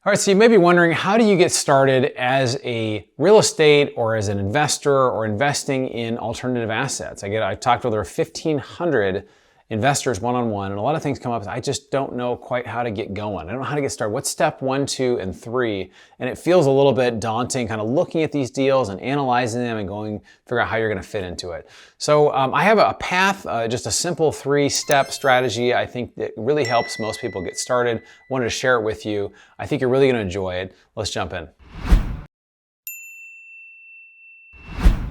All right, so you may be wondering, how do you get started as a real estate or as an investor or investing in alternative assets? I talked with over 1,500 investors one-on-one, and a lot of things come up. I just don't know quite how to get going. I don't know how to get started. What's step 1, 2, and 3? And it feels a little bit daunting, kind of looking at these deals and analyzing them and figure out how you're going to fit into it. So I have a path, just a simple 3-step strategy. I think that really helps most people get started. Wanted to share it with you. I think you're really going to enjoy it. Let's jump in.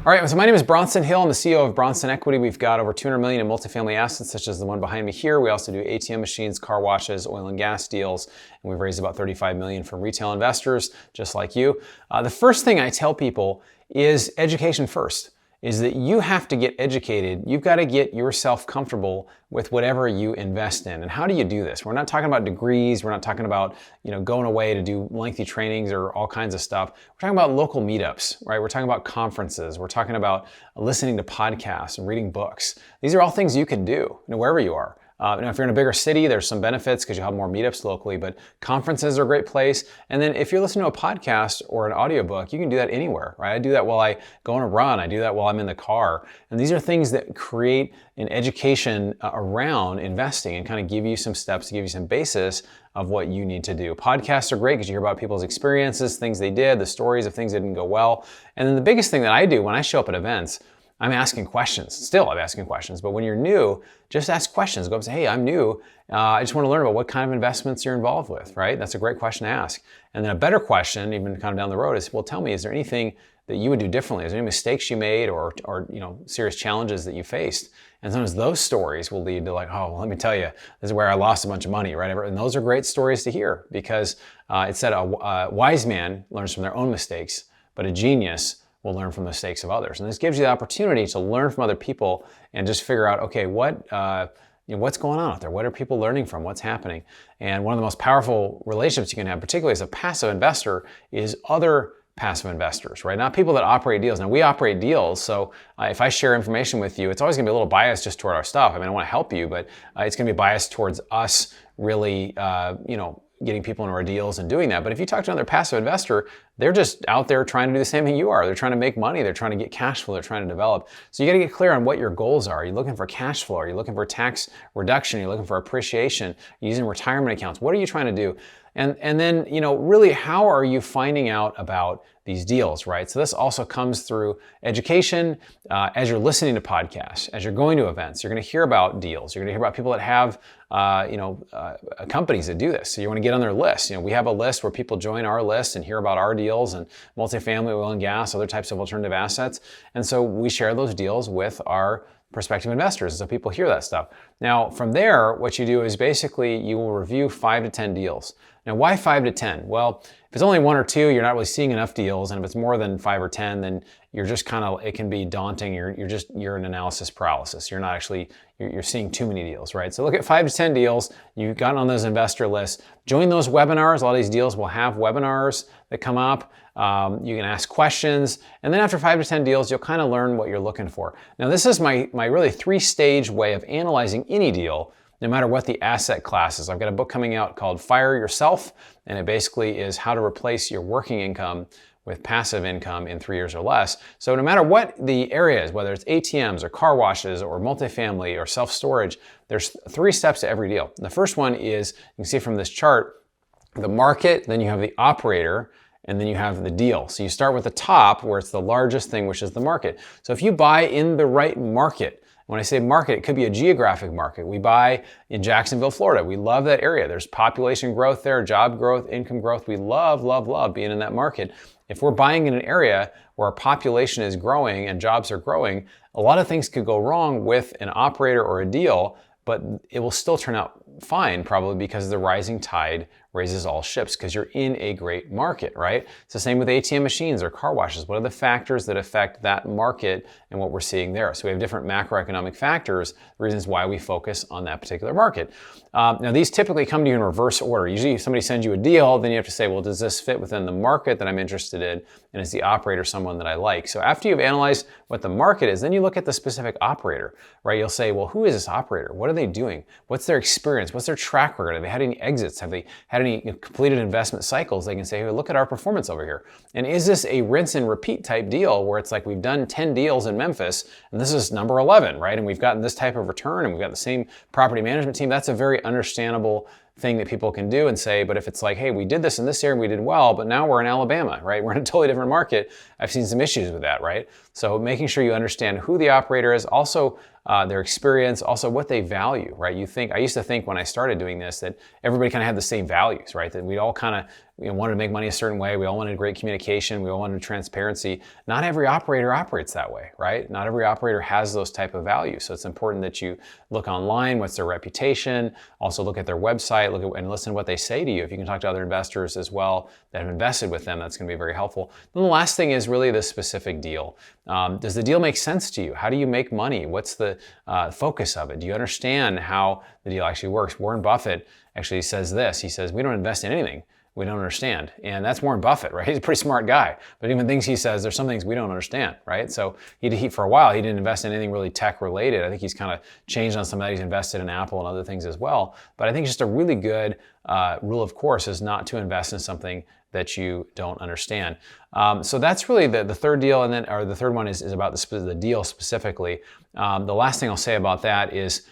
All right, so my name is Bronson Hill. I'm the CEO of Bronson Equity. We've got over $200 million in multifamily assets, such as the one behind me here. We also do ATM machines, car washes, oil and gas deals, and we've raised about $35 million from retail investors, just like you. The first thing I tell people is education first, is that you have to get educated. You've got to get yourself comfortable with whatever you invest in. And how do you do this? We're not talking about degrees. We're not talking about, going away to do lengthy trainings or all kinds of stuff. We're talking about local meetups, right? We're talking about conferences. We're talking about listening to podcasts and reading books. These are all things you can do, wherever you are. Now, if you're in a bigger city, there's some benefits because you'll have more meetups locally, but conferences are a great place. And then if you're listening to a podcast or an audiobook, you can do that anywhere, right? I do that while I go on a run. I do that while I'm in the car. And these are things that create an education around investing and kind of give you some steps, to give you some basis of what you need to do. Podcasts are great because you hear about people's experiences, things they did, the stories of things that didn't go well. And then the biggest thing that I do when I show up at events, I'm asking questions. Still, I'm asking questions. But when you're new, just ask questions. Go up and say, hey, I'm new. I just want to learn about what kind of investments you're involved with, right? That's a great question to ask. And then a better question, even kind of down the road, is, well, tell me, is there anything that you would do differently? Is there any mistakes you made or serious challenges that you faced? And sometimes those stories will lead to like, oh, well, let me tell you, this is where I lost a bunch of money, right? And those are great stories to hear because it said a wise man learns from their own mistakes, but a genius will learn from the mistakes of others. And this gives you the opportunity to learn from other people and just figure out, okay, what's going on out there? What are people learning from? What's happening? And one of the most powerful relationships you can have, particularly as a passive investor, is other passive investors, right? Not people that operate deals. Now, we operate deals, so if I share information with you, it's always gonna be a little biased just toward our stuff. I mean, I wanna help you, but it's gonna be biased towards us really, getting people into our deals and doing that. But if you talk to another passive investor, they're just out there trying to do the same thing you are. They're trying to make money. They're trying to get cash flow. They're trying to develop. So you got to get clear on what your goals are. Are you looking for cash flow? Are you looking for tax reduction? Are you looking for appreciation? Are you using retirement accounts? What are you trying to do? And then, really, how are you finding out about these deals, right? So this also comes through education. As you're listening to podcasts, as you're going to events, you're going to hear about deals. You're going to hear about people that have, companies that do this. So you want to get on their list. We have a list where people join our list and hear about our deals and multifamily, oil and gas, other types of alternative assets. And so we share those deals with our prospective investors, so people hear that stuff. Now, from there, what you do is basically you will review 5 to 10 deals. Now, why 5 to 10? Well, if it's only 1 or 2, you're not really seeing enough deals, and if it's more than 5 or 10, then you're just it can be daunting. You're in analysis paralysis. You're not actually, you're seeing too many deals, right? So look at 5 to 10 deals. You've gotten on those investor lists. Join those webinars. A lot of these deals will have webinars that come up. You can ask questions, and then after 5 to 10 deals, you'll kind of learn what you're looking for. Now, this is my really 3-stage way of analyzing any deal, no matter what the asset class is. I've got a book coming out called Fire Yourself, and it basically is how to replace your working income with passive income in 3 years or less. So no matter what the area is, whether it's ATMs or car washes or multifamily or self-storage, there's 3 steps to every deal. The first one is, you can see from this chart, the market, then you have the operator, and then you have the deal. So you start with the top where it's the largest thing, which is the market. So if you buy in the right market, when I say market, it could be a geographic market. We buy in Jacksonville, Florida. We love that area. There's population growth there, job growth, income growth. We love, love, love being in that market. If we're buying in an area where our population is growing and jobs are growing, a lot of things could go wrong with an operator or a deal, but it will still turn out fine, probably because the rising tide raises all ships, because you're in a great market, right? It's the same with ATM machines or car washes. What are the factors that affect that market and what we're seeing there? So we have different macroeconomic factors, reasons why we focus on that particular market. Now, these typically come to you in reverse order. Usually if somebody sends you a deal, then you have to say, well, does this fit within the market that I'm interested in? And is the operator someone that I like? So after you've analyzed what the market is, then you look at the specific operator, right? You'll say, well, who is this operator? What are they doing? What's their experience? What's their track record? Have they had any exits? Have they had any completed investment cycles, they can say, hey, look at our performance over here. And is this a rinse and repeat type deal where it's like we've done 10 deals in Memphis and this is number 11, right? And we've gotten this type of return and we've got the same property management team. That's a very understandable thing that people can do and say. But if it's like, hey, we did this in this area and we did well, but now we're in Alabama, right? We're in a totally different market. I've seen some issues with that, right? So making sure you understand who the operator is, also their experience, also what they value, right? I used to think when I started doing this that everybody kind of had the same values, right? That we all kind of wanted to make money a certain way. We all wanted great communication. We all wanted transparency. Not every operator operates that way, right? Not every operator has those type of values. So it's important that you look online, what's their reputation, also look at their website, and listen to what they say to you. If you can talk to other investors as well that have invested with them, that's going to be very helpful. Then the last thing is really the specific deal. Does the deal make sense to you? How do you make money? What's the focus of it? Do you understand how the deal actually works? Warren Buffett actually says this. He says, we don't invest in anything we don't understand. And that's Warren Buffett, right? He's a pretty smart guy. But even things he says, there's some things we don't understand, right? So he for a while, he didn't invest in anything really tech related. I think he's kind of changed on some of that. He's invested in Apple and other things as well. But I think just a really good rule of course is not to invest in something that you don't understand. So that's really the third deal, or the third one is about the deal specifically. The last thing I'll say about that is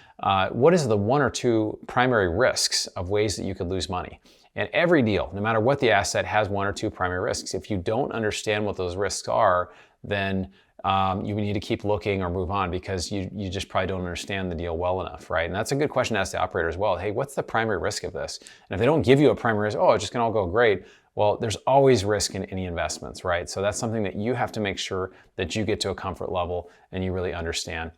what is the one or two primary risks of ways that you could lose money? And every deal, no matter what the asset, has one or two primary risks. If you don't understand what those risks are, then you need to keep looking or move on because you just probably don't understand the deal well enough, right? And that's a good question to ask the operator as well. Hey, what's the primary risk of this? And if they don't give you a primary risk, oh, it's just gonna all go great. Well, there's always risk in any investments, right? So that's something that you have to make sure that you get to a comfort level and you really understand.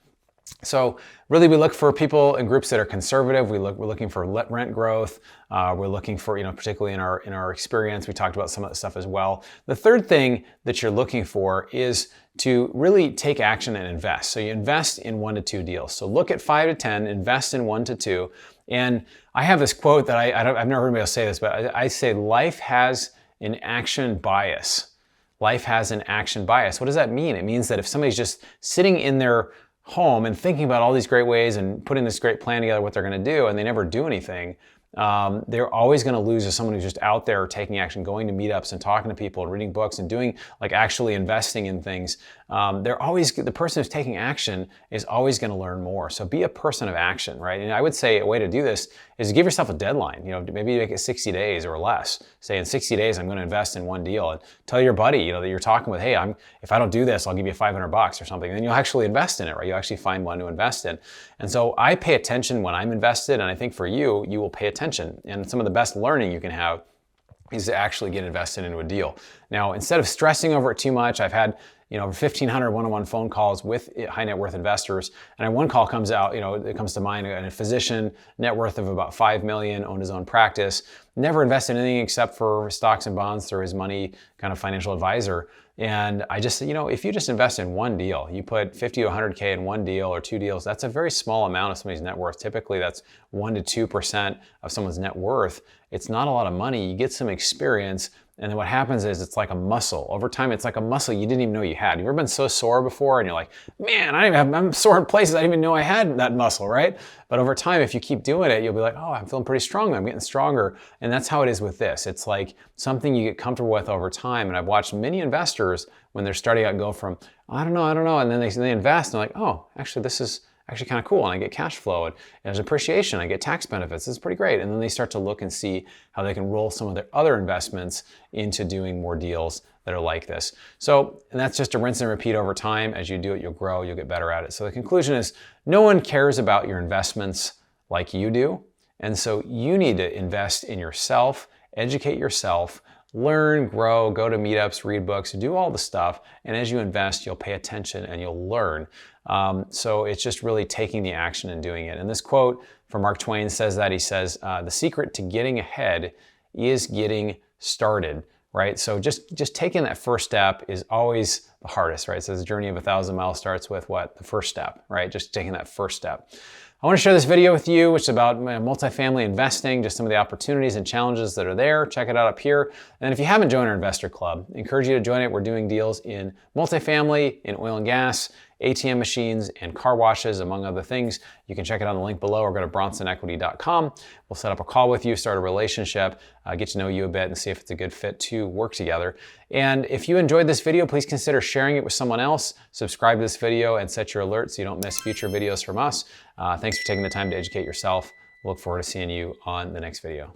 So really we look for people in groups that are conservative. We're looking for rent growth. We're looking for, particularly in our experience, we talked about some of that stuff as well. The third thing that you're looking for is to really take action and invest. So you invest in 1 to 2 deals. So look at 5 to 10, invest in 1 to 2. And I have this quote that I've never heard anybody else say this, but I say life has an action bias. Life has an action bias. What does that mean? It means that if somebody's just sitting in their home and thinking about all these great ways and putting this great plan together, what they're going to do, and they never do anything, they're always going to lose as someone who's just out there taking action, going to meetups and talking to people and reading books and doing actually investing in things. The person who's taking action is always going to learn more. So be a person of action, right? And I would say a way to do this is to give yourself a deadline. Maybe make it 60 days or less. Say in 60 days, I'm going to invest in 1 deal, and tell your buddy, that you're talking with, hey, if I don't do this, I'll give you $500 or something. And then you'll actually invest in it, right? You'll actually find one to invest in. And so I pay attention when I'm invested, and I think for you will pay attention. And some of the best learning you can have is to actually get invested into a deal. Now, instead of stressing over it too much, I've had over 1,500 one-on-one phone calls with high net worth investors. And one call comes out, it comes to mind, a physician, net worth of about $5 million, owned his own practice, never invested in anything except for stocks and bonds through his money kind of financial advisor. And I just said, if you just invest in 1 deal, you put 50 to 100K in 1 deal or 2 deals, that's a very small amount of somebody's net worth. Typically that's 1 to 2% of someone's net worth. It's not a lot of money. You get some experience. And then what happens is it's like a muscle. Over time, it's like a muscle you didn't even know you had. You ever been so sore before and you're like, man, I'm sore in places I didn't even know I had that muscle, right? But over time, if you keep doing it, you'll be like, oh, I'm feeling pretty strong. I'm getting stronger. And that's how it is with this. It's like something you get comfortable with over time. And I've watched many investors when they're starting out go from, I don't know. And then they invest and they're like, oh, actually, this is actually kind of cool, and I get cash flow, and there's appreciation, I get tax benefits, it's pretty great. And then they start to look and see how they can roll some of their other investments into doing more deals that are like this. So, and that's just a rinse and repeat over time. As you do it, you'll grow, you'll get better at it. So the conclusion is no one cares about your investments like you do. And so you need to invest in yourself, educate yourself, learn, grow, go to meetups, read books, do all the stuff. And as you invest, you'll pay attention and you'll learn. So it's just really taking the action and doing it. And this quote from Mark Twain says that. He says, the secret to getting ahead is getting started, right? So just taking that first step is always the hardest, right? So the journey of 1,000 miles starts with what? The first step, right? Just taking that first step. I want to share this video with you, which is about multifamily investing, just some of the opportunities and challenges that are there. Check it out up here. And if you haven't joined our investor club, I encourage you to join it. We're doing deals in multifamily, in oil and gas, ATM machines and car washes, among other things. You can check it on the link below or go to bronsonequity.com. We'll set up a call with you, start a relationship, get to know you a bit and see if it's a good fit to work together. And if you enjoyed this video, please consider sharing it with someone else. Subscribe to this video and set your alerts so you don't miss future videos from us. Thanks for taking the time to educate yourself. Look forward to seeing you on the next video.